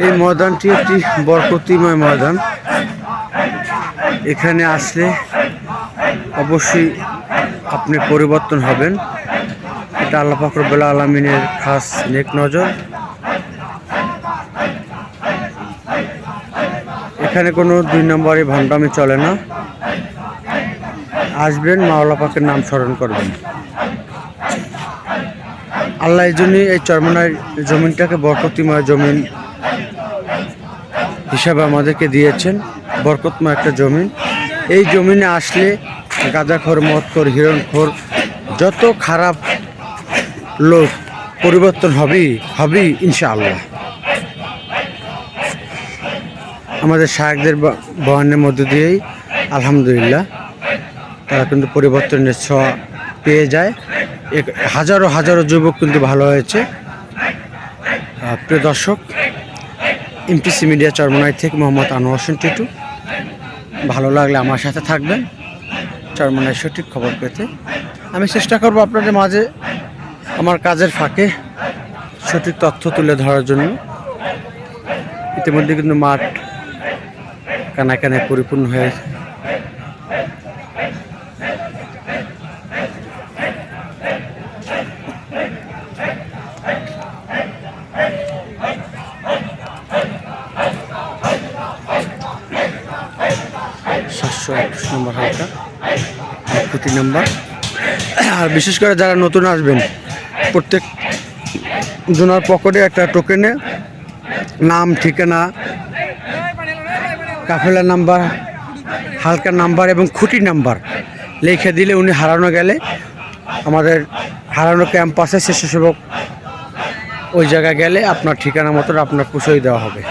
এই ময়দানটি একটি বরকতিময় ময়দান। এখানে আসলে অবশ্যই আপনি পরিবর্তন হবেন। এটা আল্লাহ পাক রব্বুল আলামিনের খাস নেক নজর। এখানে কোনো 2 নম্বরে ভণ্ডামি চলে না। আসবেন, মাওলা পাকের নাম স্মরণ করবেন। আল্লাহ এই জন্যই এই চরমনার জমিনটাকে বরকতিময় জমিন হিসাবে আমাদেরকে দিয়েছেন। বরকতময় একটা জমিন। এই জমিনে আসলে গাঁজাখোর, মদখোর, হিরণখোর, যত খারাপ লোক পরিবর্তন হবেই ইনশাআল্লাহ। আমাদের শায়েখদের বয়ানের মধ্য দিয়েই আলহামদুলিল্লাহ তারা কিন্তু পরিবর্তনের ছোঁয়া পেয়ে যায়। হাজারো হাজারো যুবক কিন্তু ভালো হয়েছে। প্রিয় দর্শক, এমটিসি মিডিয়া চরমনাই থেকে মোহাম্মদ আনোয়ার হোসেন টিটু। ভালো লাগলে আমার সাথে থাকবেন চরমনাইয়ের সঠিক খবর পেতে। আমি চেষ্টা করব আপনাদের মাঝে আমার কাজের ফাঁকে সঠিক তথ্য তুলে ধরার জন্য। ইতিমধ্যে কিন্তু মাঠ কানায় কানায় পরিপূর্ণ হয়ে নম্বর হালকা 1 নম্বর। আর বিশেষ করে যারা নতুন আসবেন, প্রত্যেক জনের পকেটে একটা টোকেনে নাম, ঠিকানা, কাফেলা নাম্বার, হালকা নাম্বার এবং খুঁটি নাম্বার লিখে দিলে উনি হারানো গেলে আমাদের হারানো ক্যাম্পাসে স্বেচ্ছাসেবক ওই জায়গায় গেলে আপনার ঠিকানা মতো আপনার পৌঁছে দেওয়া হবে।